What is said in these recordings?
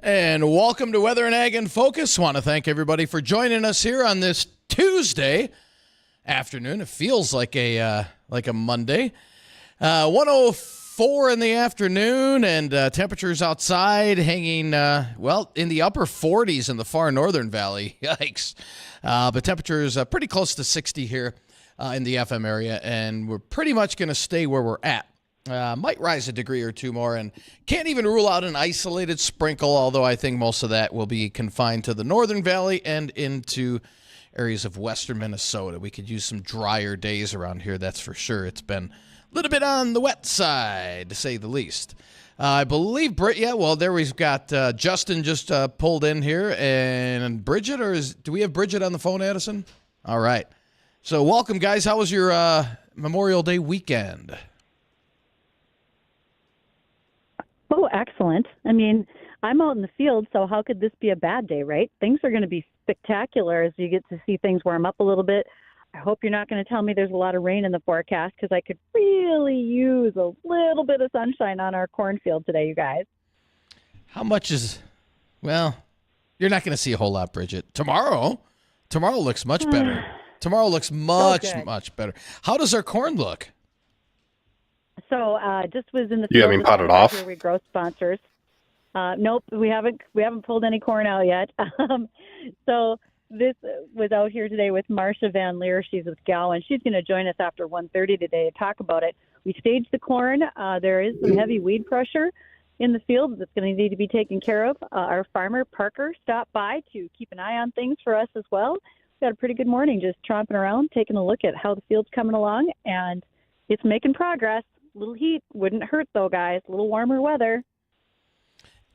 And welcome to Weather and Ag in Focus. Want to thank everybody for joining us here on this Tuesday afternoon. It feels like a Monday. 1:04 in the afternoon, and temperatures outside hanging in the upper 40s in the far northern valley. Yikes! But temperatures pretty close to 60 here in the FM area, and we're pretty much going to stay where we're at. Might rise a degree or two more, and can't even rule out an isolated sprinkle, although I think most of that will be confined to the northern valley and into areas of western Minnesota. We could use some drier days around here, that's for sure. It's been a little bit on the wet side, to say the least. I believe there we've got Justin just pulled in here, and Bridgette, do we have Bridgette on the phone, Addison? All right. So welcome, guys. How was your Memorial Day weekend? Oh, excellent. I mean, I'm out in the field, so how could this be a bad day, right? Things are going to be spectacular as you get to see things warm up a little bit. I hope you're not going to tell me there's a lot of rain in the forecast, because I could really use a little bit of sunshine on our cornfield today, you guys. How much is, well, you're not going to see a whole lot, Bridgette. Tomorrow looks much better. Tomorrow looks much better. How does our corn look? So just was in the field. You haven't potted off? Here we grow sponsors. Nope, we haven't pulled any corn out yet. So this was out here today with Marcia Van Leer. She's with Gowan. She's going to join us after 1:30 today to talk about it. We staged the corn. There is some heavy weed pressure in the field that's going to need to be taken care of. Our farmer, Parker, stopped by to keep an eye on things for us as well. We got a pretty good morning, just tromping around, taking a look at how the field's coming along, and it's making progress. A little heat wouldn't hurt, though, guys. A little warmer weather.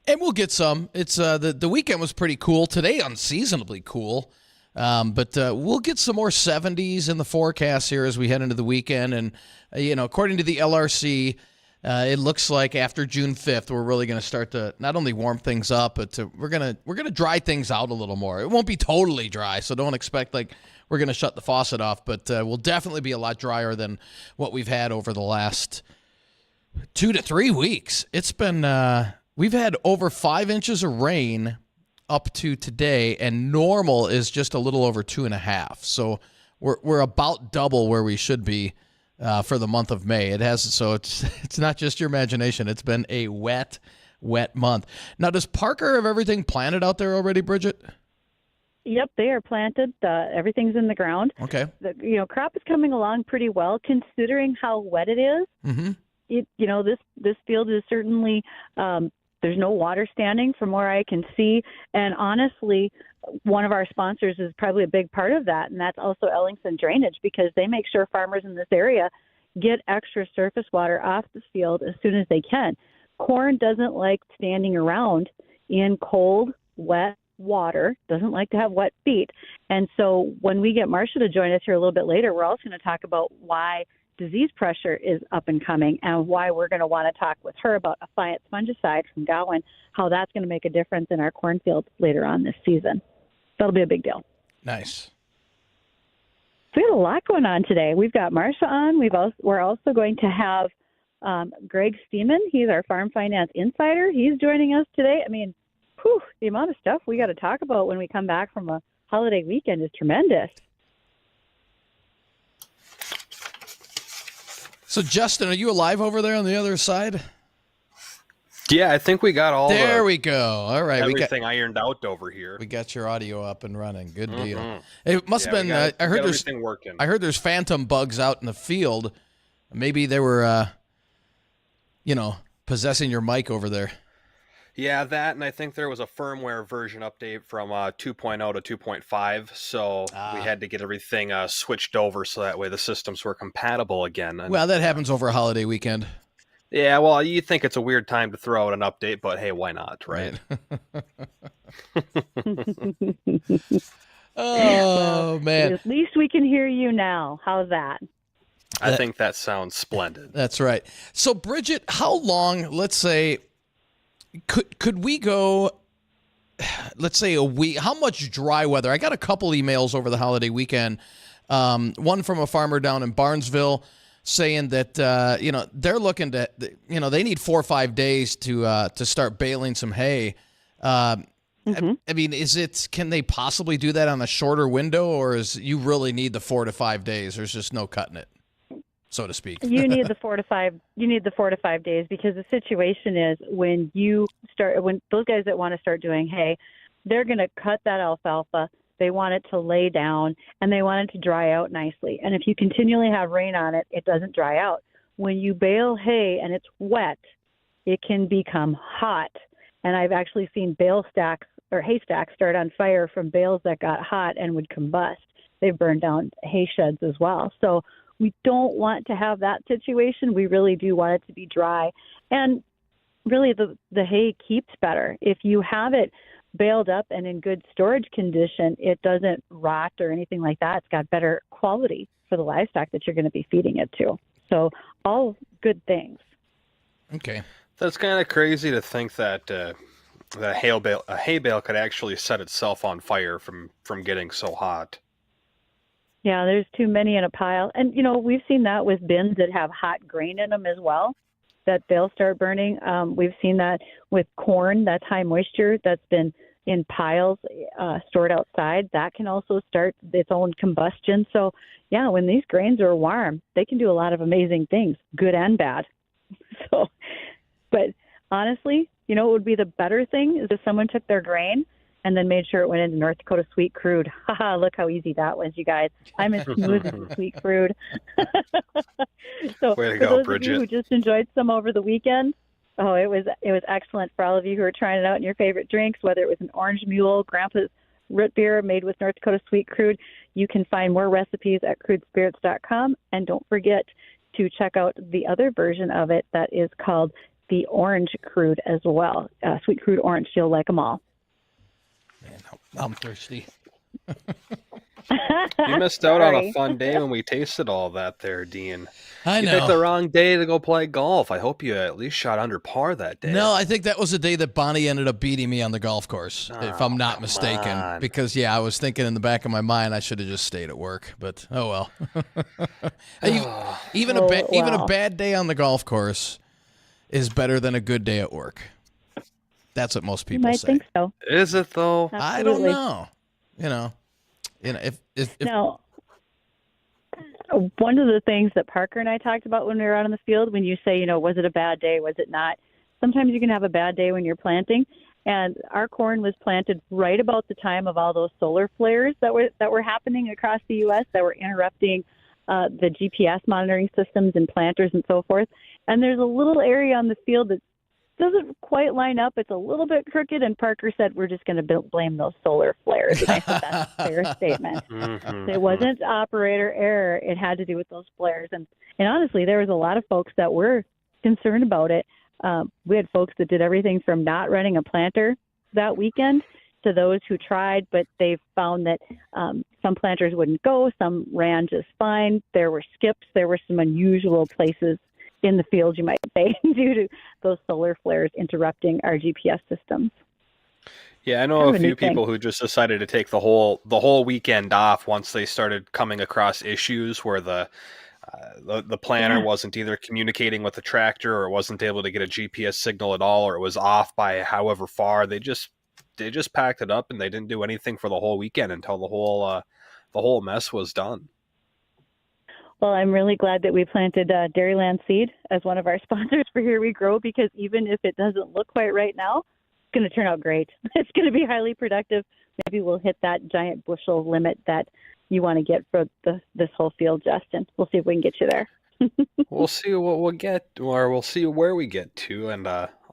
And we'll get some. It's the weekend was pretty cool. Today, unseasonably cool. But we'll get some more 70s in the forecast here as we head into the weekend. And, according to the LRC, it looks like after June 5th, we're really going to start to not only warm things up, but we're gonna dry things out a little more. It won't be totally dry, so don't expect like we're going to shut the faucet off. But we'll definitely be a lot drier than what we've had over the last 2 to 3 weeks. It's been we've had over 5 inches of rain up to today, and normal is just a little over 2.5. So we're about double where we should be for the month of May. It's not just your imagination. It's been a wet month. Now, does Parker have everything planted out there already, Bridgette? Yep, they are planted. Everything's in the ground. Okay. The crop is coming along pretty well, considering how wet it is. Mm-hmm. This field is certainly there's no water standing from where I can see, and honestly, one of our sponsors is probably a big part of that, and that's also Ellingson Drainage, because they make sure farmers in this area get extra surface water off the field as soon as they can. Corn doesn't like standing around in cold, wet water, doesn't like to have wet feet. And so when we get Marcia to join us here a little bit later, we're also going to talk about why disease pressure is up and coming, and why we're going to want to talk with her about Affiant fungicide from Gowan, how that's going to make a difference in our cornfield later on this season. That'll be a big deal. Nice. So we have a lot going on today. We've got Marcia on. We're also going to have Greg Steman. He's our Farm Finance Insider. He's joining us today. I mean, the amount of stuff we got to talk about when we come back from a holiday weekend is tremendous. So, Justin, are you alive over there on the other side? Yeah, I think we got There we go. All right. Everything ironed out over here. We got your audio up and running. Good deal. It must have been, I heard everything working. I heard there's phantom bugs out in the field. Maybe they were, possessing your mic over there. Yeah, that, and I think there was a firmware version update from 2.0 to 2.5, so we had to get everything switched over so that way the systems were compatible again. And, well, that happens over a holiday weekend. Yeah, well, you think it's a weird time to throw out an update, but hey, why not, right? Oh, man. At least we can hear you now. How's that? I think that sounds splendid. That's right. So, Bridgette, how long, let's say, could we go, let's say a week, how much dry weather? I got a couple emails over the holiday weekend, one from a farmer down in Barnesville saying that, they're looking to, they need 4 or 5 days to start baling some hay I mean, can they possibly do that on a shorter window, or you really need the 4 to 5 days? There's just no cutting it, so to speak. You need the 4 to 5. You need the 4 to 5 days, because the situation is when those guys that want to start doing hay, they're going to cut that alfalfa. They want it to lay down, and they want it to dry out nicely. And if you continually have rain on it, it doesn't dry out. When you bale hay and it's wet, it can become hot. And I've actually seen bale stacks or haystacks start on fire from bales that got hot and would combust. They've burned down hay sheds as well. So we don't want to have that situation. We really do want it to be dry. And really the hay keeps better. If you have it baled up and in good storage condition, it doesn't rot or anything like that. It's got better quality for the livestock that you're going to be feeding it to. So all good things. Okay. That's kind of crazy to think that a hay bale could actually set itself on fire from getting so hot. Yeah, there's too many in a pile. And, we've seen that with bins that have hot grain in them as well, that they'll start burning. We've seen that with corn that's high moisture, that's been in piles stored outside. That can also start its own combustion. So, yeah, when these grains are warm, they can do a lot of amazing things, good and bad. So, but honestly, what would be the better thing is if someone took their grain and then made sure it went into North Dakota sweet crude. Haha, look how easy that was, you guys. I'm as smooth as the sweet crude. So way to for go, those Bridgette. of you who just enjoyed some over the weekend, it was excellent. For all of you who are trying it out in your favorite drinks, whether it was an orange mule, Grandpa's root beer made with North Dakota sweet crude, you can find more recipes at crudespirits.com. And don't forget to check out the other version of it that is called the orange crude as well. Sweet crude orange, you'll like them all. Man, I'm thirsty. You missed out on a fun day when we tasted all that there, Dean. I know. You picked the wrong day to go play golf. I hope you at least shot under par that day. No, I think that was the day that Bonnie ended up beating me on the golf course, if I'm not mistaken. on. Because, I was thinking in the back of my mind I should have just stayed at work. But, oh well. Even a bad day on the golf course is better than a good day at work. That's what most people You might say. think so. Is it though? I don't Absolutely. know. If Now, one of the things that Parker and I talked about when we were out in the field, when you say, was it a bad day, was it not? Sometimes you can have a bad day when you're planting. And our corn was planted right about the time of all those solar flares that were happening across the U.S. that were interrupting the GPS monitoring systems and planters and so forth. And there's a little area on the field that doesn't quite line up. It's a little bit crooked, and Parker said we're just going to blame those solar flares. And I said that's a fair statement. It wasn't operator error. It had to do with those flares. And honestly, there was a lot of folks that were concerned about it. We had folks that did everything from not running a planter that weekend to those who tried, but they found that some planters wouldn't go. Some ran just fine. There were skips. There were some unusual places in the field, you might say, due to those solar flares interrupting our GPS systems. Yeah, I know a few people who just decided to take the whole weekend off once they started coming across issues where the planter wasn't either communicating with the tractor, or wasn't able to get a GPS signal at all, or it was off by however far. They just packed it up and they didn't do anything for the whole weekend until the whole mess was done. Well, I'm really glad that we planted Dairyland Seed as one of our sponsors for Here We Grow, because even if it doesn't look quite right now, it's going to turn out great. It's going to be highly productive. Maybe we'll hit that giant bushel limit that you want to get for this whole field, Justin. We'll see if we can get you there. We'll see what we'll get, or we'll see where we get to, and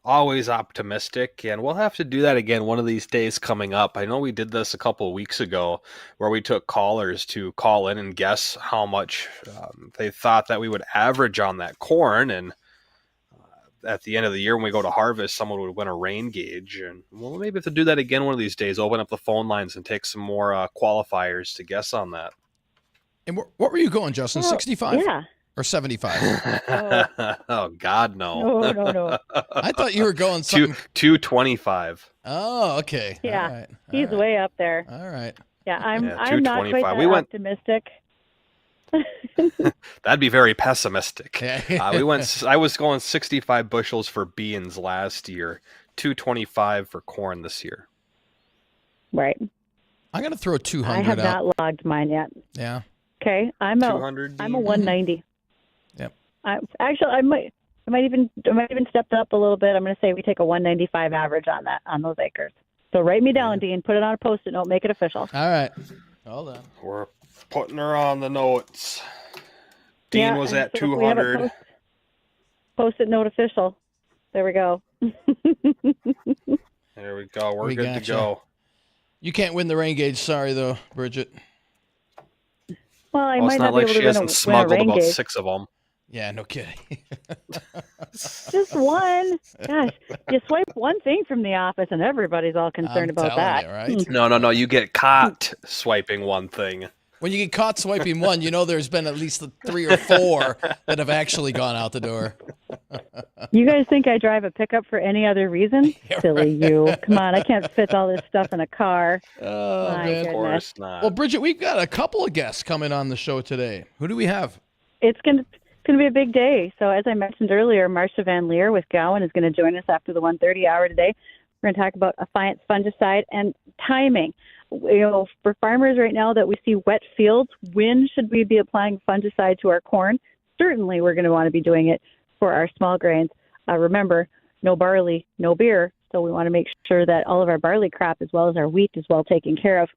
always optimistic, and we'll have to do that again one of these days coming up. I know we did this a couple of weeks ago where we took callers to call in and guess how much they thought that we would average on that corn, and at the end of the year when we go to harvest, someone would win a rain gauge. And we'll maybe have to do that again one of these days, open up the phone lines and take some more qualifiers to guess on that. And what were you going, Justin? 65? Yeah. Or 75? Oh, God, no. No. I thought you were going something. 225. Oh, okay. Yeah. All right. He's way up there. All right. Yeah, I'm not quite 225. that optimistic. That'd be very pessimistic. Yeah. I was going 65 bushels for beans last year. 225 for corn this year. Right. I'm going to throw 200 I have out. not logged mine yet. Yeah. Okay, I'm a 200. 190. Yep. I might even step up a little bit. I'm going to say we take a 195 average on those acres. So write me down, Dean. Put it on a Post-it note. Make it official. All right. Hold on. We're putting her on the notes. Dean was at 200. Post-it note official. There we go. There we go. We're We good to gotcha. go. You can't win the rain gauge. Sorry, though, Bridgette. Well, I Well, might it's not not be like able she to hasn't win a smuggled rain about gauge. 6 of them. Yeah, no kidding. Just one. Gosh, you swipe one thing from the office, and everybody's all concerned about that. You, right? No. You get caught swiping one thing. When you get caught swiping one, you know there's been at least 3 or 4 that have actually gone out the door. You guys think I drive a pickup for any other reason? Yeah, Silly you. Come on, I can't fit all this stuff in a car. Oh, My man. Of course not. Well, Bridgette, we've got a couple of guests coming on the show today. Who do we have? It's going to be a big day. So as I mentioned earlier, Marcia Van Leer with Gowan is going to join us after the 1:30 hour today. We're going to talk about Affiance fungicide and timing. For farmers right now that we see wet fields, when should we be applying fungicide to our corn? Certainly we're going to want to be doing it for our small grains. Remember, no barley, no beer. So we want to make sure that all of our barley crop as well as our wheat is well taken care of.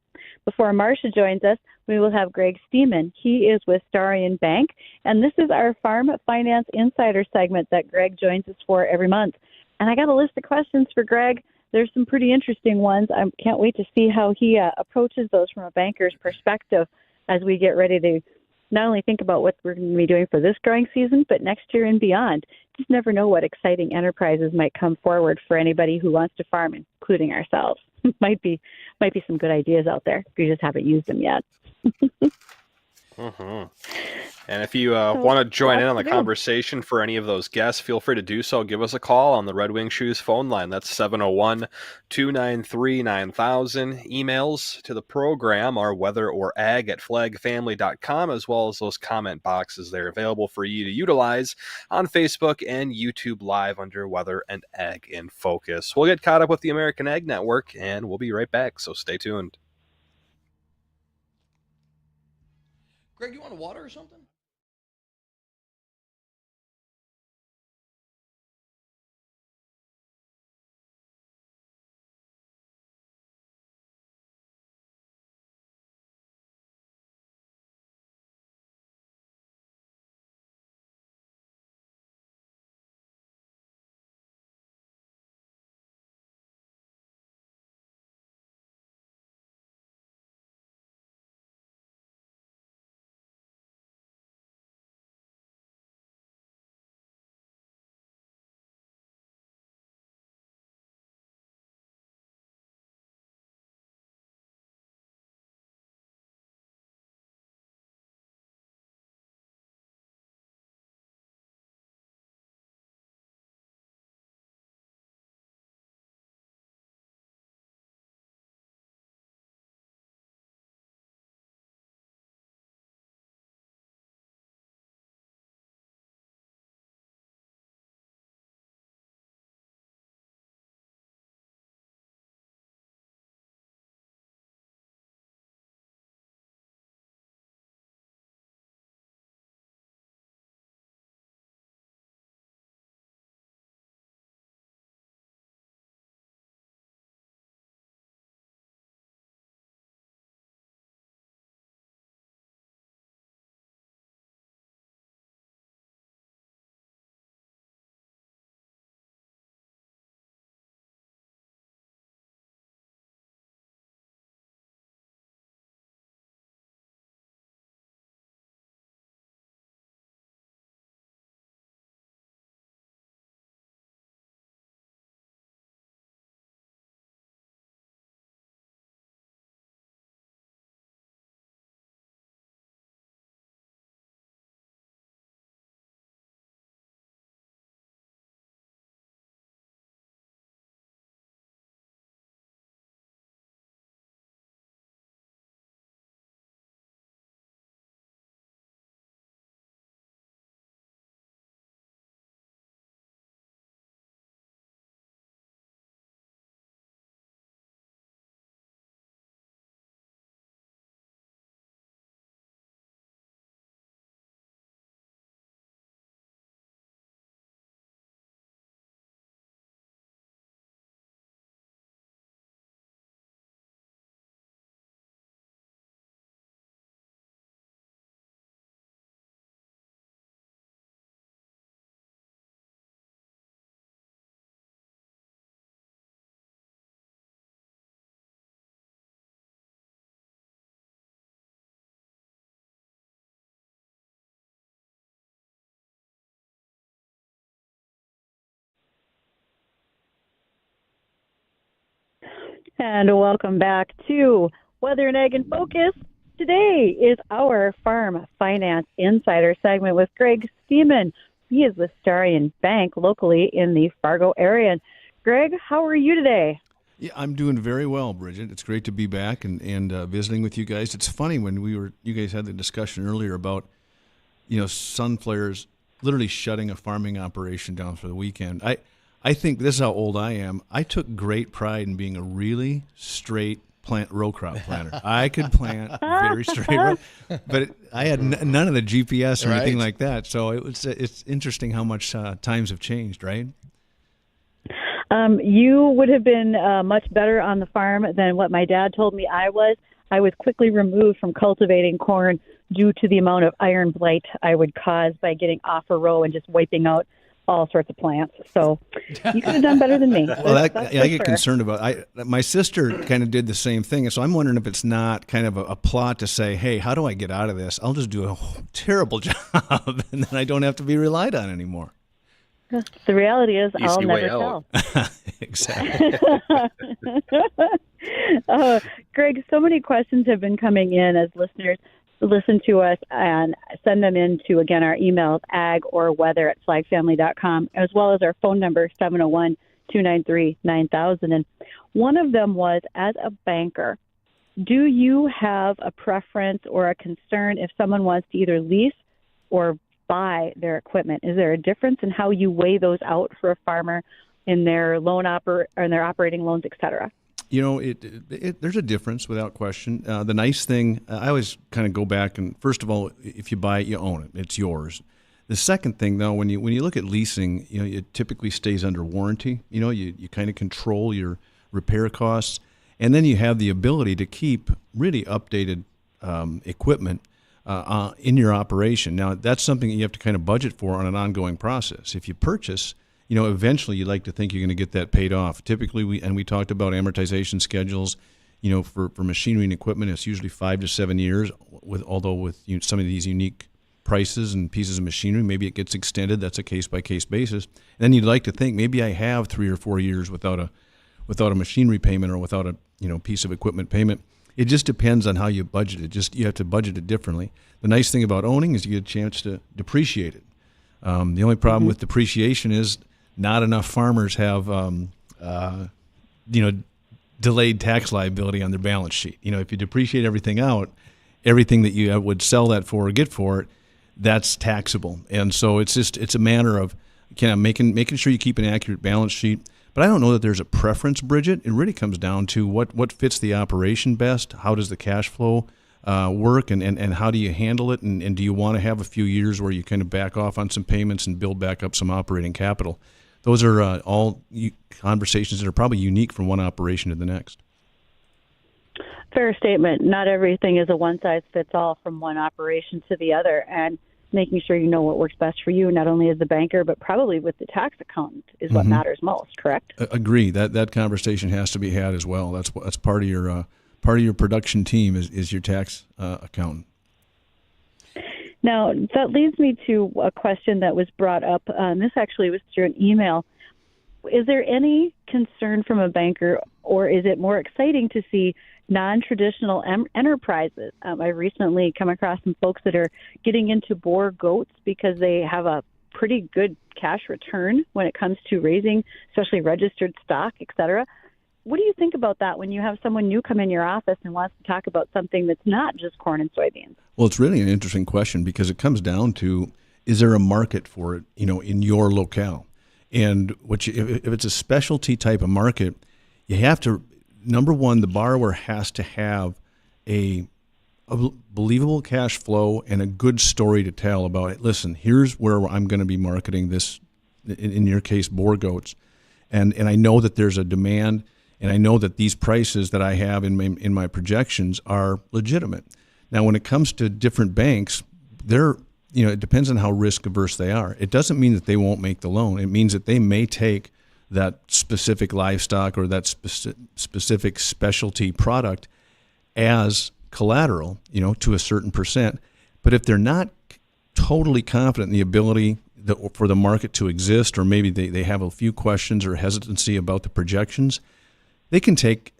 Before Marcia joins us, we will have Greg Steman. He is with Starion Bank, and this is our Farm Finance Insider segment that Greg joins us for every month. And I got a list of questions for Greg. There's some pretty interesting ones. I can't wait to see how he approaches those from a banker's perspective as we get ready to not only think about what we're going to be doing for this growing season, but next year and beyond. Just never know what exciting enterprises might come forward for anybody who wants to farm, including ourselves. might be some good ideas out there if you just haven't used them yet. Mm-hmm. And if you want to join in on the conversation for any of those guests, feel free to do so. Give us a call on the Red Wing Shoes phone line. That's 701-293-9000. Emails to the program are weatherorag@flagfamily.com, as well as those comment boxes. They're available for you to utilize on Facebook and YouTube Live under Weather and Ag in Focus. We'll get caught up with the American Ag Network, and we'll be right back, so stay tuned. Greg, you want a water or something? And welcome back to Weather and Ag in Focus. Today is our Farm Finance Insider segment with Greg Steman. He is with Starion Bank locally in the Fargo area. And Greg, how are you today? Yeah, I'm doing very well, Bridgette. It's great to be back and visiting with you guys. It's funny when you guys had the discussion earlier about, sun flares literally shutting a farming operation down for the weekend. I think this is how old I am. I took great pride in being a really straight row crop planter. I could plant very straight, but I had none of the GPS or anything like that. So it's interesting how much times have changed, right? You would have been much better on the farm than what my dad told me I was. I was quickly removed from cultivating corn due to the amount of iron blight I would cause by getting off a row and just wiping out all sorts of plants. So you could have done better than me. Well, I get concerned about. My sister kind of did the same thing, and so I'm wondering if it's not kind of a plot to say, "Hey, how do I get out of this? I'll just do a terrible job, and then I don't have to be relied on anymore." The reality is, Easy I'll way never out. tell. Exactly. Greg, so many questions have been coming in as listeners listen to us and send them into, again, our emails, agorweather@flagfamily.com, as well as our phone number, 701-293-9000. And one of them was, as a banker, do you have a preference or a concern if someone wants to either lease or buy their equipment? Is there a difference in how you weigh those out for a farmer in their in their operating loans, et cetera? There's a difference without question. The nice thing, I always kind of go back and, first of all, if you buy it, you own it. It's yours. The second thing, though, when you look at leasing, it typically stays under warranty. You kind of control your repair costs, and then you have the ability to keep really updated equipment in your operation. Now, that's something that you have to kind of budget for on an ongoing process. If you purchase, eventually you'd like to think you're going to get that paid off. Typically, we talked about amortization schedules. For machinery and equipment, it's usually 5 to 7 years. Although with some of these unique prices and pieces of machinery, maybe it gets extended. That's a case by case basis. And then you'd like to think maybe I have 3 or 4 years without a machinery payment or without a piece of equipment payment. It just depends on how you budget it. You have to budget it differently. The nice thing about owning is you get a chance to depreciate it. The only problem with depreciation is not enough farmers have, delayed tax liability on their balance sheet. If you depreciate everything out, everything that you would sell that for or get for it, that's taxable. And so it's a matter of making sure you keep an accurate balance sheet. But I don't know that there's a preference, Bridgette. It really comes down to what fits the operation best. How does the cash flow work, and how do you handle it? And do you want to have a few years where you kind of back off on some payments and build back up some operating capital? Those are all conversations that are probably unique from one operation to the next. Fair statement. Not everything is a one-size-fits-all from one operation to the other, and making sure you know what works best for you, not only as the banker, but probably with the tax accountant is what matters most, correct? Agree. That conversation has to be had as well. That's part of your production team is your tax accountant. Now, that leads me to a question that was brought up. This actually was through an email. Is there any concern from a banker, or is it more exciting to see non-traditional enterprises? I've recently come across some folks that are getting into boar goats because they have a pretty good cash return when it comes to raising, especially registered stock, et cetera. What do you think about that when you have someone new come in your office and wants to talk about something that's not just corn and soybeans? Well, it's really an interesting question because it comes down to, is there a market for it, in your locale? And if it's a specialty type of market, you have to, number one, the borrower has to have a believable cash flow and a good story to tell about it. Listen, here's where I'm going to be marketing this, in your case, boar goats. And I know that there's a demand, and I know that these prices that I have in my projections are legitimate. Now, when it comes to different banks, it depends on how risk averse they are. It doesn't mean that they won't make the loan. It means that they may take that specific livestock or that specific specialty product as collateral, to a certain percent. But if they're not totally confident in the ability for the market to exist, or maybe they have a few questions or hesitancy about the projections, they can take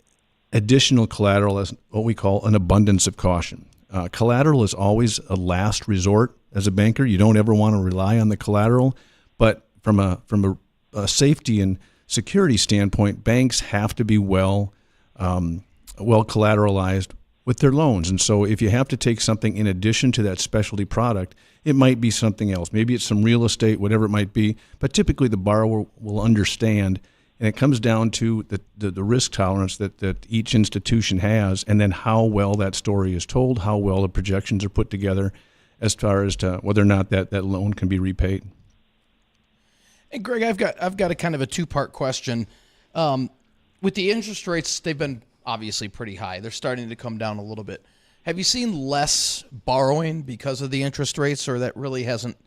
additional collateral as what we call an abundance of caution. Collateral is always a last resort as a banker. You don't ever want to rely on the collateral, but from a safety and security standpoint, banks have to be well collateralized with their loans. And so if you have to take something in addition to that specialty product, it might be something else. Maybe it's some real estate, whatever it might be. But typically the borrower will understand, and it comes down to the risk tolerance that each institution has, and then how well that story is told, how well the projections are put together as far as to whether or not that loan can be repaid. And Greg, I've got a kind of a two-part question. With the interest rates, they've been obviously pretty high. They're starting to come down a little bit. Have you seen less borrowing because of the interest rates, or that really hasn't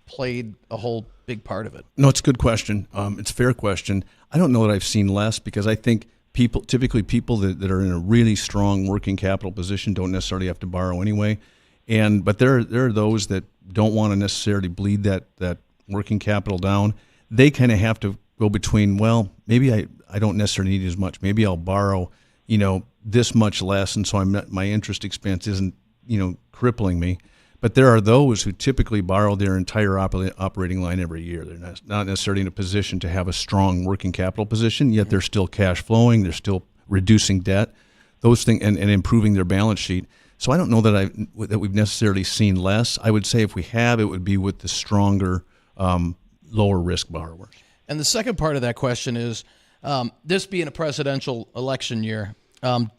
played a whole big part of it? No, it's a good question. It's a fair question. I don't know that I've seen less, because I think typically people that are in a really strong working capital position don't necessarily have to borrow anyway. But there are those that don't want to necessarily bleed that working capital down. They kind of have to go between, well, maybe I don't necessarily need as much. Maybe I'll borrow, this much less, and so my interest expense isn't, crippling me. But there are those who typically borrow their entire operating line every year. They're not necessarily in a position to have a strong working capital position, yet they're still cash flowing, they're still reducing debt, those things, and improving their balance sheet. So I don't know that we've necessarily seen less. I would say if we have, it would be with the stronger, lower risk borrowers. And the second part of that question is, this being a presidential election year,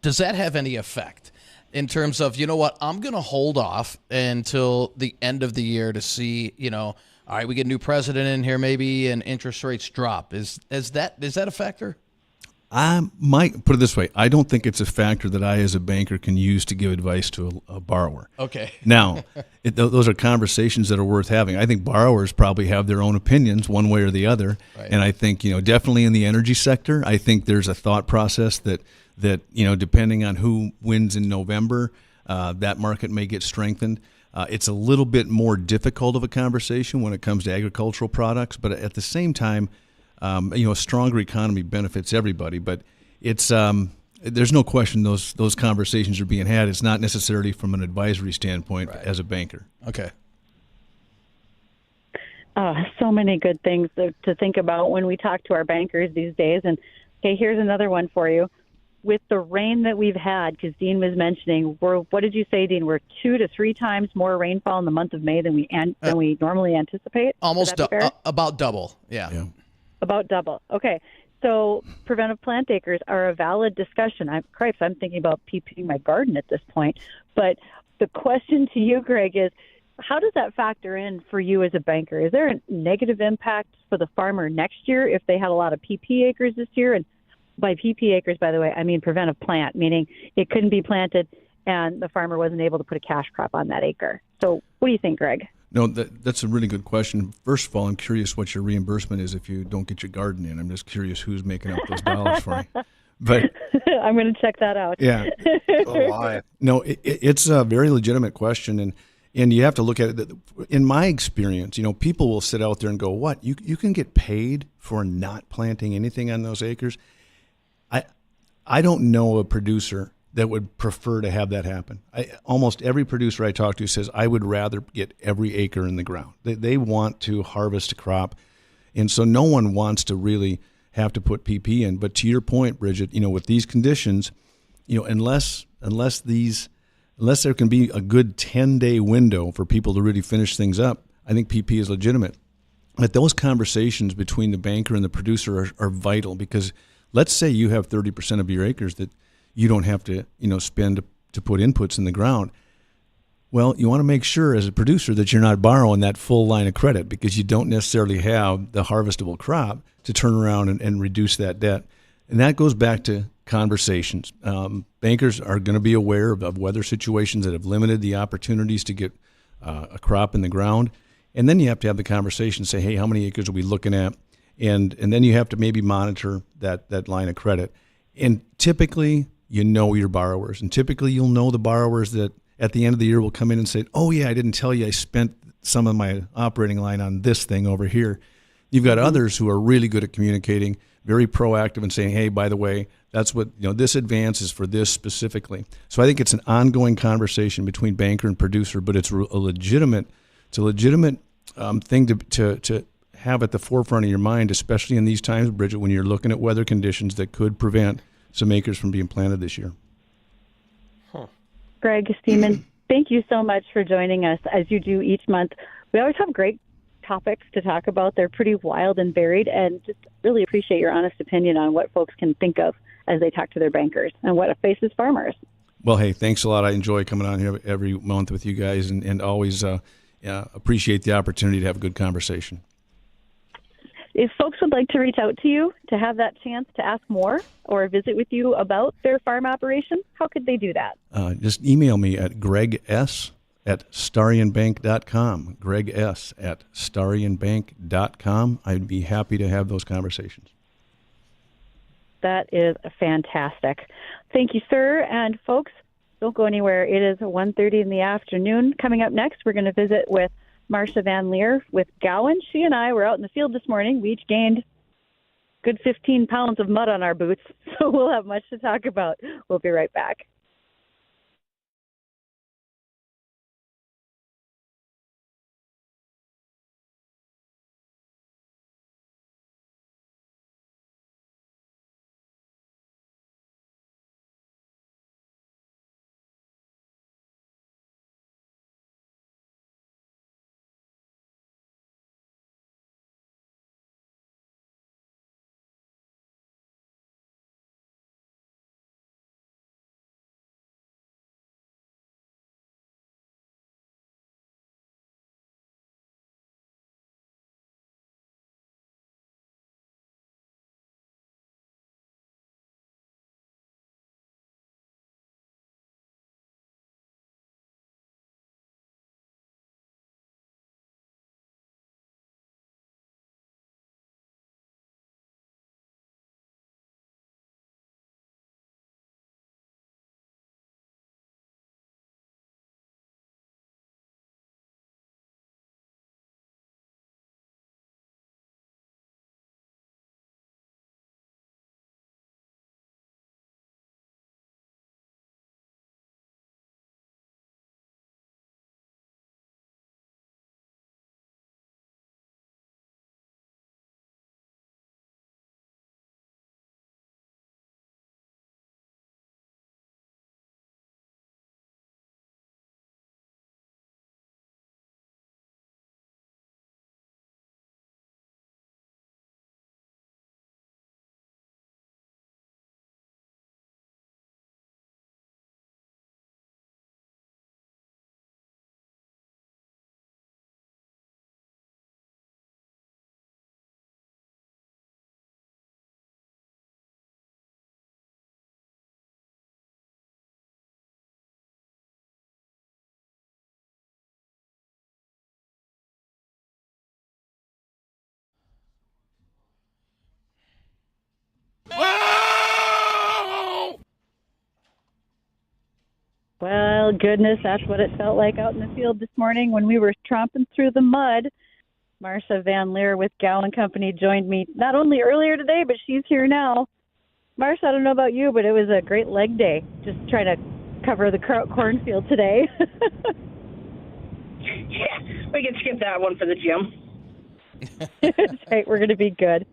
does that have any effect in terms of, I'm going to hold off until the end of the year to see, all right, we get a new president in here maybe and interest rates drop. Is that a factor? I might put it this way. I don't think it's a factor that I as a banker can use to give advice to a borrower. Okay. Now, those are conversations that are worth having. I think borrowers probably have their own opinions one way or the other. Right. And I think, definitely in the energy sector, I think there's a thought process that depending on who wins in November, that market may get strengthened. It's a little bit more difficult of a conversation when it comes to agricultural products, but at the same time, a stronger economy benefits everybody, but it's there's no question those conversations are being had. It's not necessarily from an advisory standpoint as a banker. Okay. So many good things to think about when we talk to our bankers these days. And okay, here's another one for you. With the rain that we've had, because Dean was mentioning, what did you say, Dean? We're 2 to 3 times more rainfall in the month of May than we normally anticipate. Almost about double. Yeah. About double. Okay. So preventive plant acres are a valid discussion. I'm thinking about PPing my garden at this point. But the question to you, Greg, is how does that factor in for you as a banker? Is there a negative impact for the farmer next year if they had a lot of PP acres this year? And by PP acres, by the way, I mean preventive plant, meaning it couldn't be planted and the farmer wasn't able to put a cash crop on that acre. So what do you think, Greg? No, that's a really good question. First of all, I'm curious what your reimbursement is if you don't get your garden in. I'm just curious who's making up those dollars for you. But I'm going to check that out. Yeah. Oh, why? No, it's a very legitimate question, and you have to look at it. In my experience, people will sit out there and go, "What? You can get paid for not planting anything on those acres?" I don't know a producer that would prefer to have that happen. Almost every producer I talk to says, I would rather get every acre in the ground. They want to harvest a crop, and so no one wants to really have to put PP in. But to your point, Bridgette, with these conditions, unless there can be a good 10-day window for people to really finish things up, I think PP is legitimate. But those conversations between the banker and the producer are vital, because let's say you have 30% of your acres that you don't have to, spend to put inputs in the ground. Well, you want to make sure as a producer that you're not borrowing that full line of credit, because you don't necessarily have the harvestable crop to turn around and reduce that debt. And that goes back to conversations. Bankers are going to be aware of weather situations that have limited the opportunities to get a crop in the ground. And then you have to have the conversation, say, hey, how many acres are we looking at? And then you have to maybe monitor that line of credit. And typically, your borrowers. And typically, you'll know the borrowers that at the end of the year will come in and say, oh, yeah, I didn't tell you I spent some of my operating line on this thing over here. You've got others who are really good at communicating, very proactive and saying, hey, by the way, That's what, this advance is for this specifically. So I think it's an ongoing conversation between banker and producer, but it's a legitimate thing to have at the forefront of your mind, especially in these times, Bridgette, when you're looking at weather conditions that could prevent some acres from being planted this year. Greg, Steman, thank you so much for joining us as you do each month. We always have great topics to talk about. They're pretty wild and varied, and just really appreciate your honest opinion on what folks can think of as they talk to their bankers and what faces farmers. Well, hey, thanks a lot. I enjoy coming on here every month with you guys, and always appreciate the opportunity to have a good conversation. If folks would like to reach out to you to have that chance to ask more or visit with you about their farm operation, how could they do that? Just email me at gregs@starionbank.com, gregs@starionbank.com. I'd be happy to have those conversations. That is fantastic. Thank you, sir. And folks, don't go anywhere. It is 1:30 in the afternoon. Coming up next, we're going to visit with Marcia Van Leer with Gowan. She and I were out in the field this morning. We each gained good 15 pounds of mud on our boots, so we'll have much to talk about. We'll be right back. Well, goodness, that's what it felt like out in the field this morning when we were tromping through the mud. Marcia Van Leer with Gowan Company joined me not only earlier today, but she's here now. Marcia, I don't know about you, but it was a great leg day, just trying to cover the cornfield today. Yeah, we can skip that one for the gym. That's right, we're going to be good.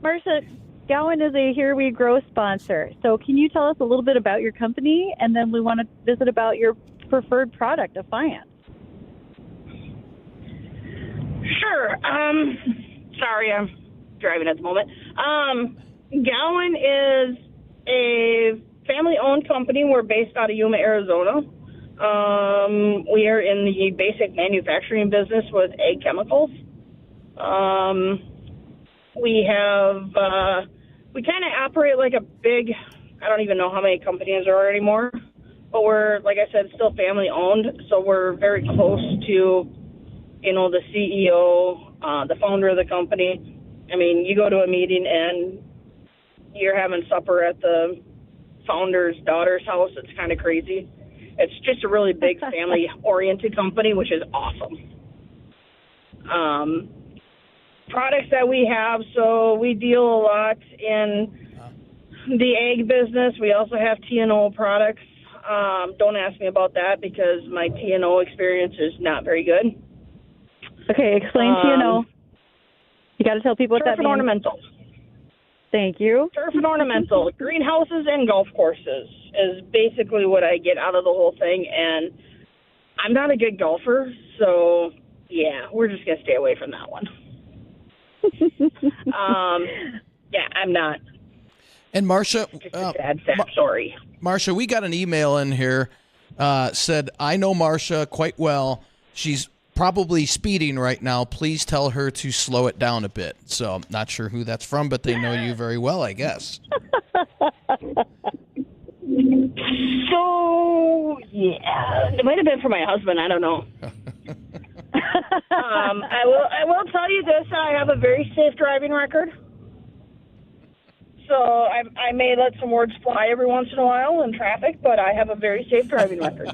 Marcia, Gowan is a Here We Grow sponsor. So can you tell us a little bit about your company, and then we want to visit about your preferred product, Affiance? Sure. Sorry, I'm driving at the moment. Gowan is a family-owned company. We're based out of Yuma, Arizona. We are in the basic manufacturing business with ag chemicals. We kind of operate like a big, I don't even know how many companies there are anymore, but we're, like I said, still family owned. So we're very close to, the CEO, the founder of the company. I mean, you go to a meeting and you're having supper at the founder's daughter's house. It's kind of crazy. It's just a really big family-oriented company, which is awesome. products that we have. So we deal a lot in the egg business. We also have T&O products. Don't ask me about that because my T&O experience is not very good. Okay, explain T&O. You got to tell people what that Turf and means. ornamental. Thank you. Turf and ornamental. Greenhouses and golf courses is basically what I get out of the whole thing. And I'm not a good golfer, so yeah, we're just going to stay away from that one. Yeah, I'm not. And Marcia, Just a sad story. Marcia, we got an email in here, said, I know Marcia quite well. She's probably speeding right now. Please tell her to slow it down a bit. So I'm not sure who that's from, but they know you very well, I guess. So, yeah, it might have been for my husband. I don't know. I will tell you this. I have a very safe driving record. So I may let some words fly every once in a while in traffic, but I have a very safe driving record.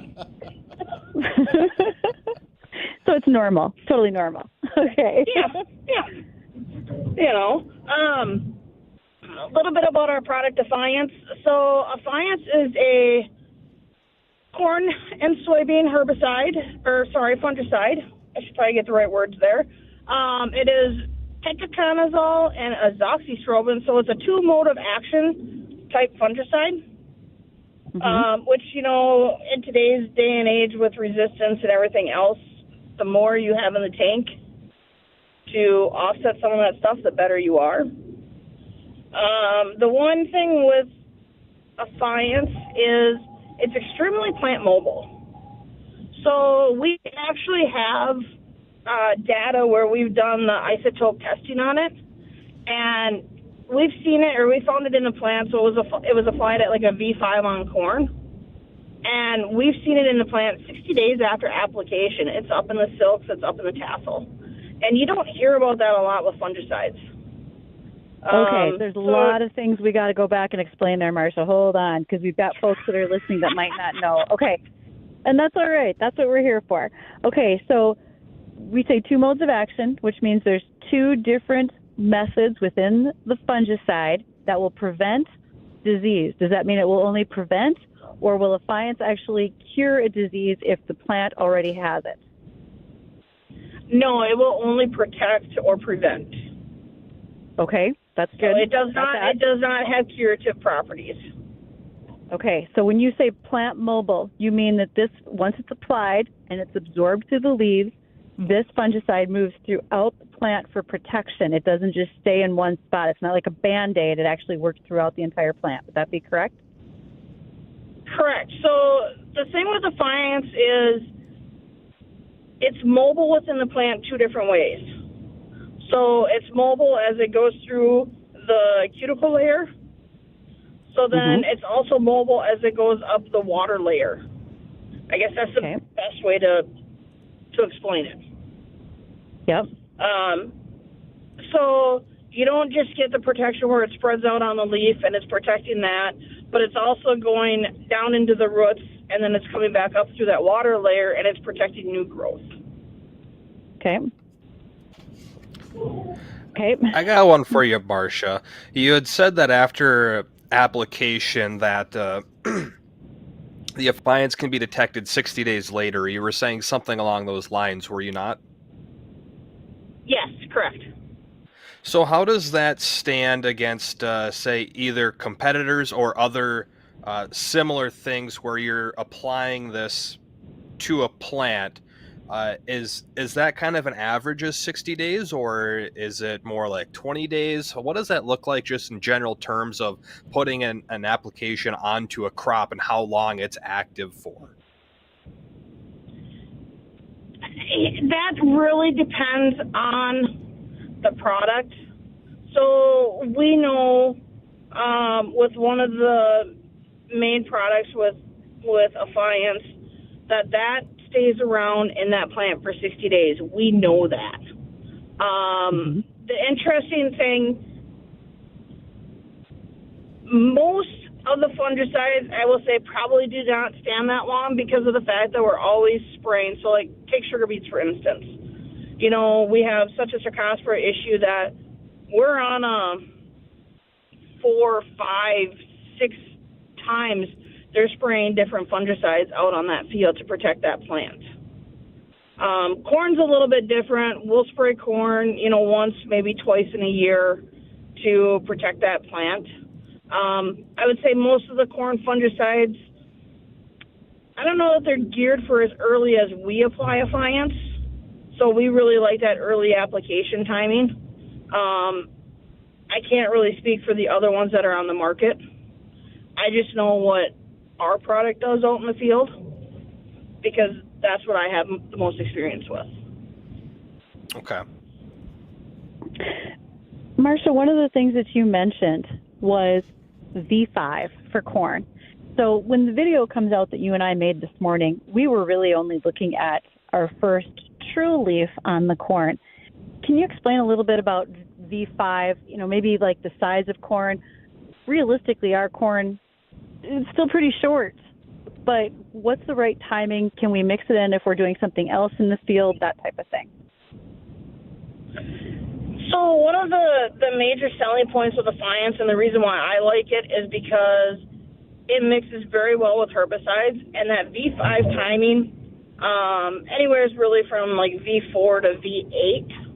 So it's normal, totally normal. Okay. Yeah. You know, a little bit about our product, Defiance. So Defiance is a corn and soybean fungicide. I should probably get the right words there. It is tetraconazole and azoxystrobin, so it's a two-mode of action type fungicide, which, you know, in today's day and age with resistance and everything else, the more you have in the tank to offset some of that stuff, the better you are. The one thing with Defiance is it's extremely plant mobile. So we actually have data where we've done the isotope testing on it, and we've seen it, or we found it in the plant. So it was applied at like a V5 on corn, and we've seen it in the plant 60 days after application. It's up in the silks, it's up in the tassel, and you don't hear about that a lot with fungicides. Okay, there's a lot of things we got to go back and explain there, Marcia. Hold on, because we've got folks that are listening that might not know. Okay, and that's all right. That's what we're here for. Okay, so we say two modes of action, which means there's two different methods within the fungicide that will prevent disease. Does that mean it will only prevent, or will Defiance actually cure a disease if the plant already has it? No, it will only protect or prevent. Okay, that's good. So it does not have curative properties. Okay, so when you say plant mobile, you mean that this, once it's applied and it's absorbed through the leaves, this fungicide moves throughout the plant for protection. It doesn't just stay in one spot. It's not like a Band-Aid. It actually works throughout the entire plant. Would that be correct? Correct. So the thing with Defiance is it's mobile within the plant two different ways. So it's mobile as it goes through the cuticle layer. So then it's also mobile as it goes up the water layer. I guess that's the best way to explain it. Yep. So you don't just get the protection where it spreads out on the leaf and it's protecting that, but it's also going down into the roots, and then it's coming back up through that water layer, and it's protecting new growth. Okay. Okay. I got one for you, Marcia. You had said that after application that the Defiance can be detected 60 days later. You were saying something along those lines, were you not? Yes, correct. So how does that stand against, say, either competitors or other similar things where you're applying this to a plant? Is that kind of an average of 60 days, or is it more like 20 days? What does that look like just in general terms of putting an application onto a crop and how long it's active for? That really depends on the product. So we know with one of the main products with Defiance that stays around in that plant for 60 days. We know that. The interesting thing, most of the fungicides, I will say, probably do not stand that long because of the fact that we're always spraying. So, like, take sugar beets, for instance. we have such a Cercospora issue that we're on 4, 5, 6 times they're spraying different fungicides out on that field to protect that plant. Corn's a little bit different. We'll spray corn, once, maybe twice in a year to protect that plant. I would say most of the corn fungicides, I don't know that they're geared for as early as we apply Affiance, so we really like that early application timing. I can't really speak for the other ones that are on the market. I just know what our product does out in the field because that's what I have the most experience with. Okay. Marcia, one of the things that you mentioned was V5 for corn. So when the video comes out that you and I made this morning, we were really only looking at our first true leaf on the corn. Can you explain a little bit about V5, maybe like the size of corn? Realistically, our corn is still pretty short, but what's the right timing? Can we mix it in if we're doing something else in the field, that type of thing? So one of the major selling points of Affiance, and the reason why I like it, is because it mixes very well with herbicides, and that V5 timing, anywhere is really from like V4 to V8.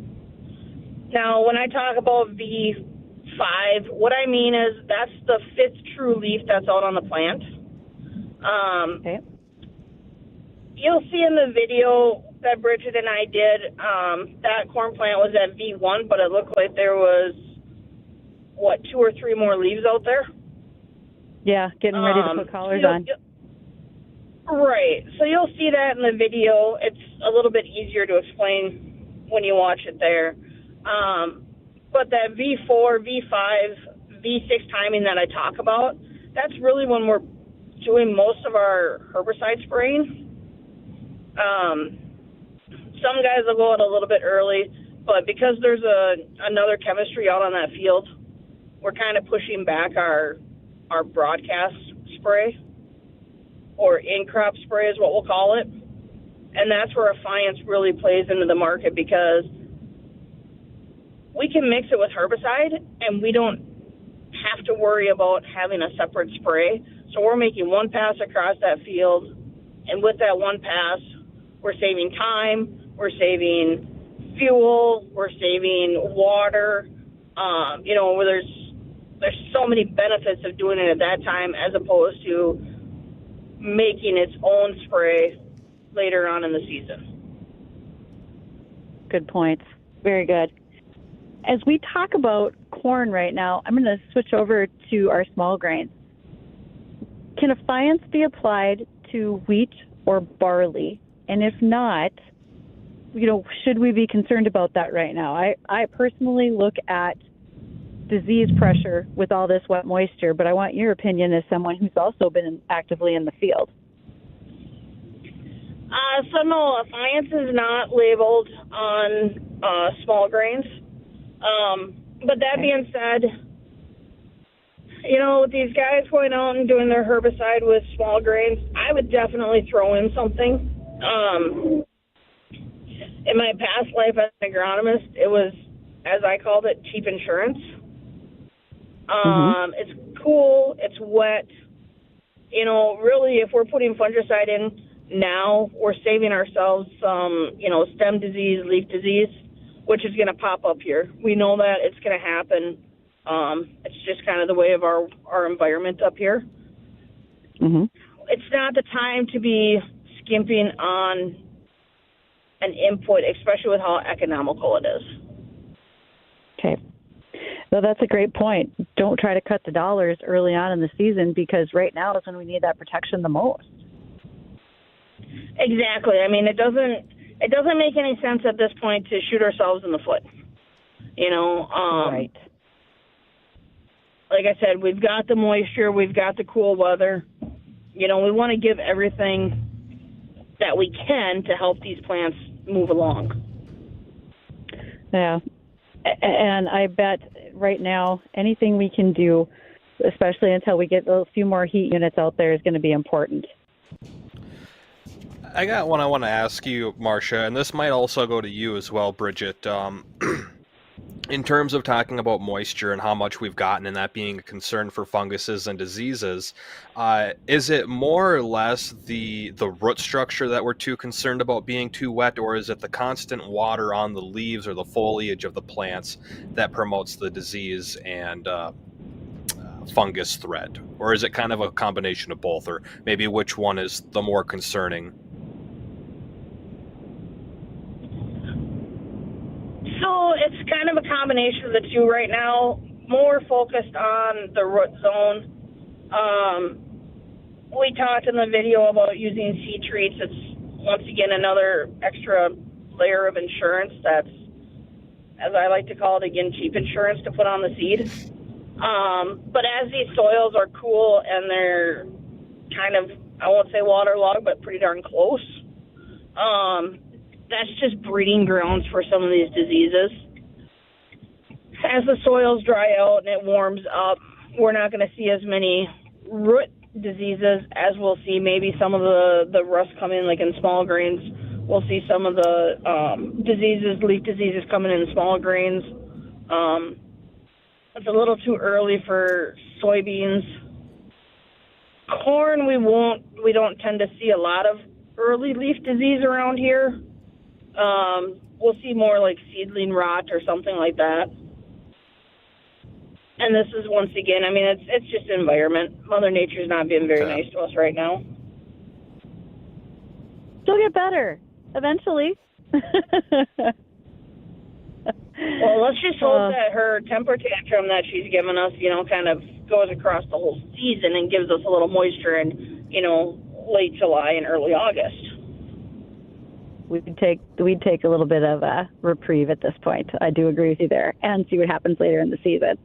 Now, when I talk about V5, what I mean is that's the 5th true leaf that's out on the plant. Okay. You'll see in the video that Bridgette and I did, that corn plant was at V1, but it looked like there was, 2 or 3 more leaves out there? Yeah, getting ready to put collars on. Right. So you'll see that in the video. It's a little bit easier to explain when you watch it there. But that V4, V5, V6 timing that I talk about, that's really when we're doing most of our herbicide spraying. Some guys will go out a little bit early, but because there's another chemistry out on that field, we're kind of pushing back our broadcast spray, or in-crop spray is what we'll call it. And that's where Affiance really plays into the market because we can mix it with herbicide and we don't have to worry about having a separate spray. So we're making one pass across that field, and with that one pass, we're saving time, we're saving fuel, we're saving water. Where there's so many benefits of doing it at that time as opposed to making its own spray later on in the season. Good points. Very good. As we talk about corn right now, I'm going to switch over to our small grains. Can Affiance be applied to wheat or barley? And if not, should we be concerned about that right now? I personally look at disease pressure with all this wet moisture, but I want your opinion as someone who's also been actively in the field. So no, Affiance is not labeled on small grains. But that being said, with these guys going out and doing their herbicide with small grains, I would definitely throw in something. In my past life as an agronomist, it was, as I called it, cheap insurance. It's cool, it's wet. Really, if we're putting fungicide in now, we're saving ourselves some, stem disease, leaf disease, which is going to pop up here. We know that it's going to happen. It's just kind of the way of our environment up here. Mm-hmm. It's not the time to be skimping on an input, especially with how economical it is. Okay. Well, that's a great point. Don't try to cut the dollars early on in the season because right now is when we need that protection the most. Exactly. I mean, it doesn't make any sense at this point to shoot ourselves in the foot. Right. Like I said, we've got the moisture, we've got the cool weather. We want to give everything that we can to help these plants move along. Yeah. And I bet right now anything we can do, especially until we get a few more heat units out there, is going to be important. I got one I want to ask you, Marcia, and this might also go to you as well, Bridgette. In terms of talking about moisture and how much we've gotten, and that being a concern for funguses and diseases, is it more or less the root structure that we're too concerned about being too wet, or is it the constant water on the leaves or the foliage of the plants that promotes the disease and fungus threat? Or is it kind of a combination of both, or maybe which one is the more concerning? So it's kind of a combination of the two right now. More focused on the root zone. We talked in the video about using seed treats. It's once again another extra layer of insurance that's, as I like to call it, again, cheap insurance to put on the seed. But as these soils are cool and they're kind of, I won't say waterlogged, but pretty darn close, that's just breeding grounds for some of these diseases. As the soils dry out and it warms up, we're not going to see as many root diseases as we'll see maybe some of the rust come in, like in small grains. We'll see some of the diseases, leaf diseases coming in small grains. It's a little too early for soybeans. Corn, we don't tend to see a lot of early leaf disease around here. We'll see more like seedling rot or something like that. And this is, once again, I mean, it's just environment. Mother Nature's not being very nice to us right now. She'll get better eventually. Well, let's just hope that her temper tantrum that she's given us, kind of goes across the whole season and gives us a little moisture in, late July and early August. We'd take a little bit of a reprieve at this point. I do agree with you there, and see what happens later in the season.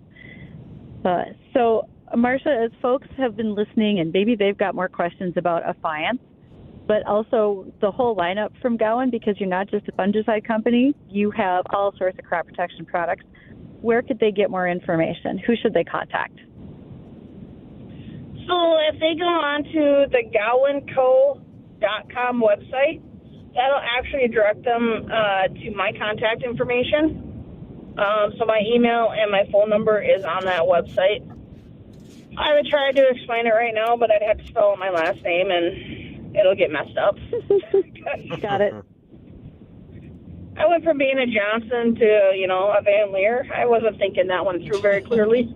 So, Marcia, as folks have been listening, and maybe they've got more questions about Affiance, but also the whole lineup from Gowan, because you're not just a fungicide company, you have all sorts of crop protection products. Where could they get more information? Who should they contact? So if they go on to the GowanCo.com website, that'll actually direct them to my contact information. So my email and my phone number is on that website. I would try to explain it right now, but I'd have to spell out my last name, and it'll get messed up. Got it. I went from being a Johnson to, a Van Leer. I wasn't thinking that one through very clearly.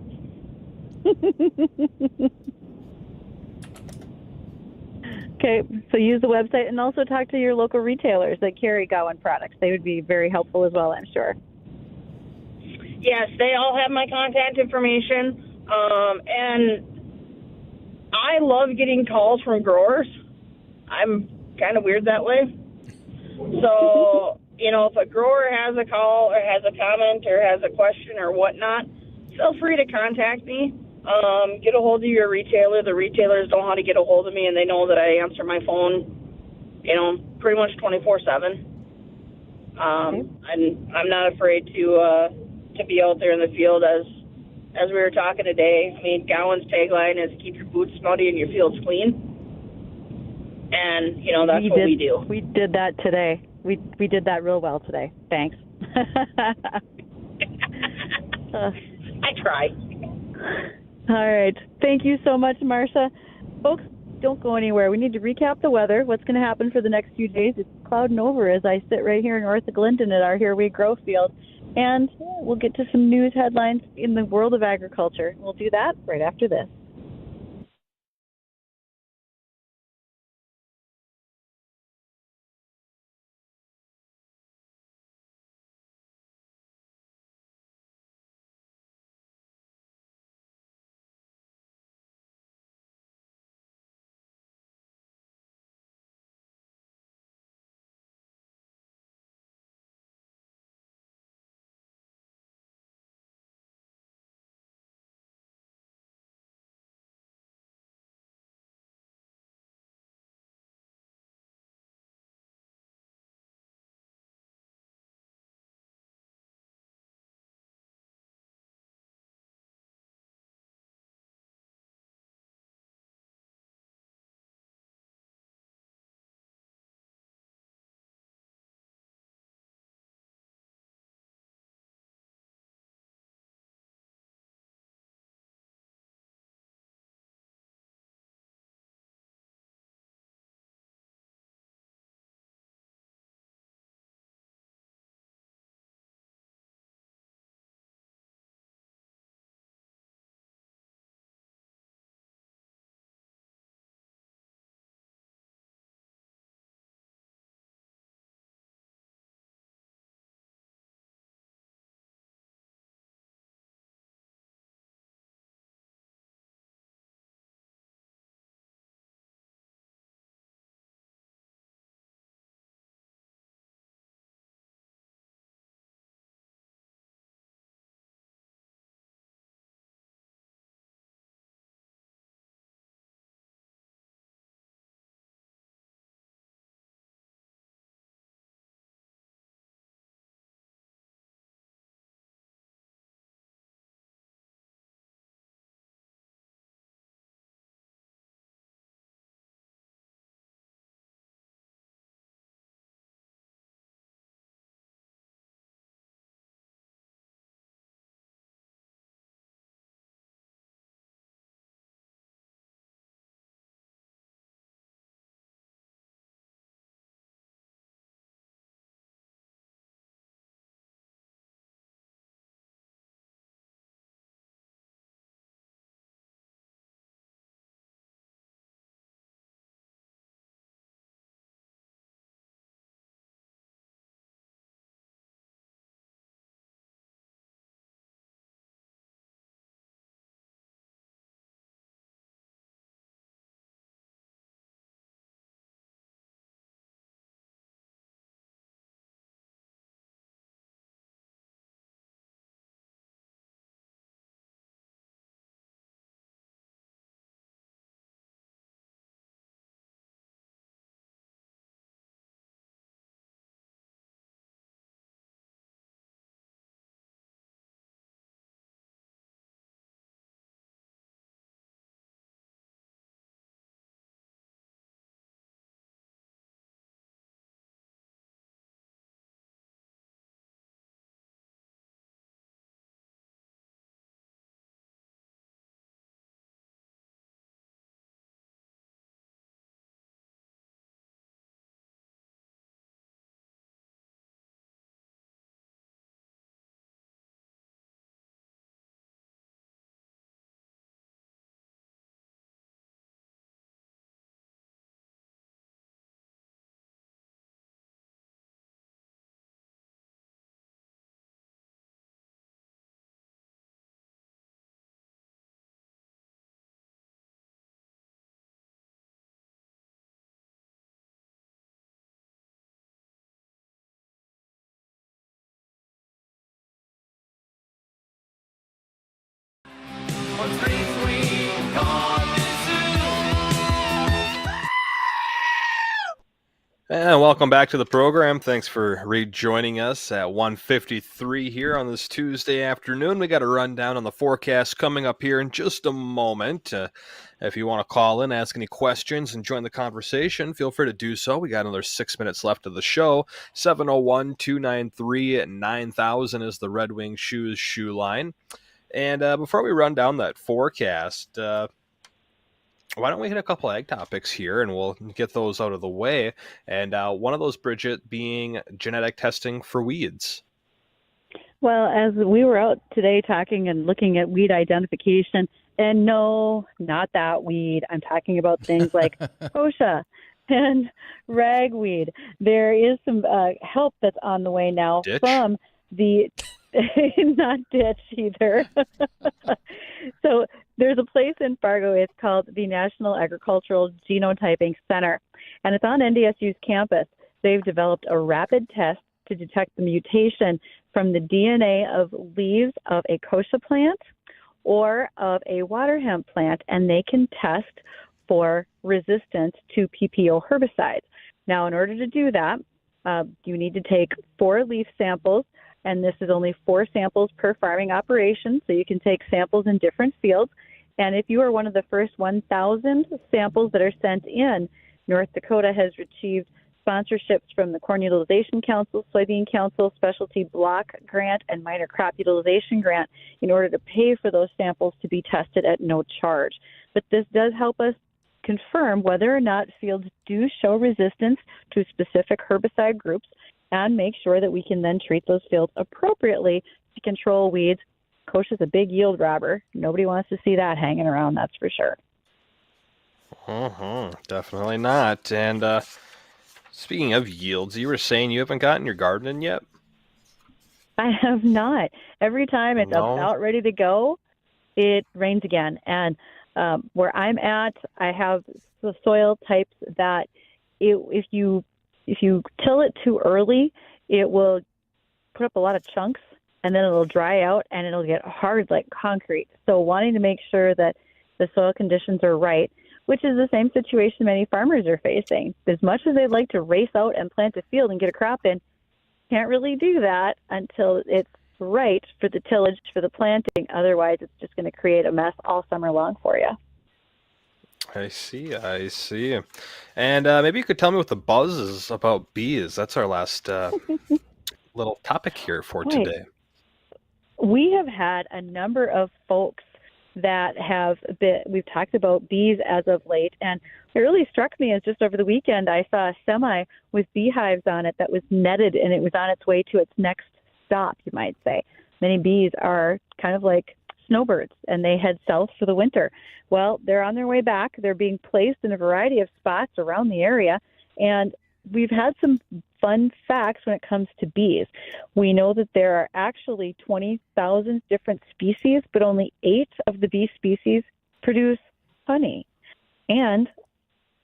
Okay, so use the website and also talk to your local retailers that carry Gowan products. They would be very helpful as well, I'm sure. Yes, they all have my contact information. And I love getting calls from growers. I'm kind of weird that way. So, if a grower has a call or has a comment or has a question or whatnot, feel free to contact me. Get a hold of your retailer. The retailers know how to get a hold of me, and they know that I answer my phone, pretty much 24/7. And I'm not afraid to be out there in the field as we were talking today. I mean, Gowan's tagline is keep your boots muddy and your fields clean. And, that's what we do. We did that today. We did that real well today. Thanks. I try. All right. Thank you so much, Marcia. Folks, don't go anywhere. We need to recap the weather. What's going to happen for the next few days? It's clouding over as I sit right here north of Clinton at our Here We Grow field. And we'll get to some news headlines in the world of agriculture. We'll do that right after this. And welcome back to the program. Thanks for rejoining us at 1:53 here on this Tuesday afternoon. We got a rundown on the forecast coming up here in just a moment. If you want to call in, ask any questions, and join the conversation, feel free to do so. We got another 6 minutes left of the show. 701-293-9000 is the Red Wing Shoes shoe line. And before we run down that forecast, why don't we hit a couple ag topics here, and we'll get those out of the way. And one of those, Bridgette, being genetic testing for weeds. Well, as we were out today talking and looking at weed identification, and no, not that weed. I'm talking about things like kochia and ragweed. There is some help that's on the way now Ditch? from the not ditch either. So there's a place in Fargo. It's called the National Agricultural Genotyping Center, and it's on NDSU's campus. They've developed a rapid test to detect the mutation from the DNA of leaves of a kochia plant or of a water hemp plant, and they can test for resistance to PPO herbicides. Now, in order to do that, you need to take 4 leaf samples, and this is only 4 samples per farming operation, so you can take samples in different fields. And if you are one of the first 1,000 samples that are sent in, North Dakota has achieved sponsorships from the Corn Utilization Council, Soybean Council, Specialty Block Grant, and Minor Crop Utilization Grant in order to pay for those samples to be tested at no charge. But this does help us confirm whether or not fields do show resistance to specific herbicide groups and make sure that we can then treat those fields appropriately to control weeds. Kochia is a big yield robber. Nobody wants to see that hanging around, that's for sure. Definitely not. And speaking of yields, you were saying you haven't gotten your garden in yet? I have not. Every time it's about ready to go, it rains again. And where I'm at, I have the soil types that if you till it too early, it will put up a lot of chunks, and then it'll dry out and it'll get hard like concrete. So wanting to make sure that the soil conditions are right, which is the same situation many farmers are facing. As much as they'd like to race out and plant a field and get a crop in, can't really do that until it's right for the tillage, for the planting. Otherwise, it's just going to create a mess all summer long for you. I see. And maybe you could tell me what the buzz is about bees. That's our last little topic here for today. We have had a number of folks that we've talked about bees as of late, and it really struck me as just over the weekend I saw a semi with beehives on it that was netted, and it was on its way to its next stop, you might say. Many bees are kind of like snowbirds, and they head south for the winter. Well, they're on their way back. They're being placed in a variety of spots around the area, and we've had some fun facts when it comes to bees. We know that there are actually 20,000 different species, but only 8 of the bee species produce honey. And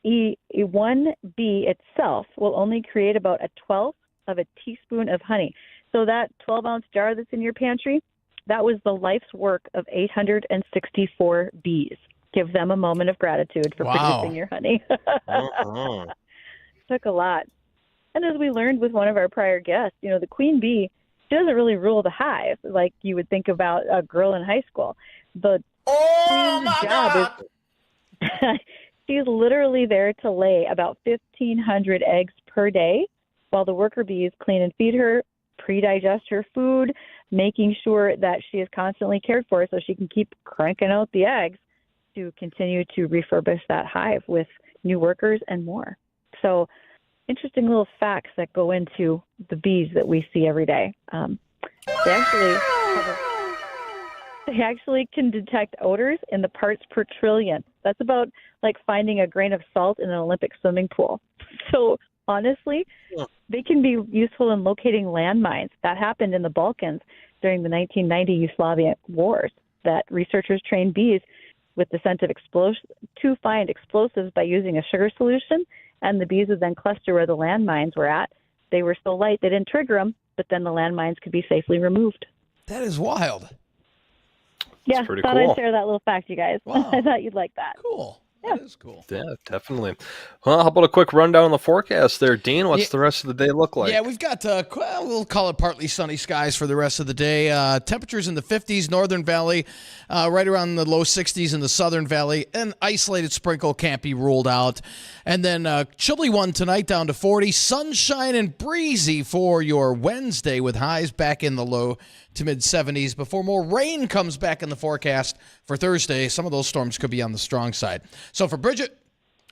one bee itself will only create about 1/12 of a teaspoon of honey. So that 12-ounce jar that's in your pantry, that was the life's work of 864 bees. Give them a moment of gratitude for producing your honey. Took a lot. And as we learned with one of our prior guests, the queen bee, she doesn't really rule the hive like you would think about a girl in high school. The queen's job is she's literally there to lay about 1,500 eggs per day while the worker bees clean and feed her, pre-digest her food, making sure that she is constantly cared for so she can keep cranking out the eggs to continue to refurbish that hive with new workers and more. So interesting little facts that go into the bees that we see every day. They actually can detect odors in the parts per trillion. That's about like finding a grain of salt in an Olympic swimming pool. So honestly, they can be useful in locating landmines. That happened in the Balkans during the 1990 Yugoslavian wars, that researchers trained bees with the scent of to find explosives by using a sugar solution, and the bees would then cluster where the landmines were at. They were so light they didn't trigger them, but then the landmines could be safely removed. That is wild. Yeah, pretty thought cool. I'd share that little fact, you guys. Wow. I thought you'd like that. Cool. That is cool. Yeah, definitely. Well, how about a quick rundown on the forecast there, Dean? What's the rest of the day look like? Yeah, we've got, we'll call it partly sunny skies for the rest of the day. Temperatures in the 50s, Northern Valley, right around the low 60s in the Southern Valley. An isolated sprinkle can't be ruled out. And then chilly one tonight down to 40. Sunshine and breezy for your Wednesday with highs back in the low to mid-70s before more rain comes back in the forecast for Thursday. Some of those storms could be on the strong side. So for Bridgette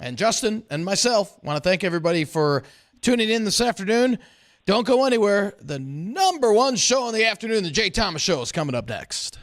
and Justin and myself, want to thank everybody for tuning in this afternoon. Don't go anywhere. The number one show in the afternoon, the Jay Thomas Show, is coming up next.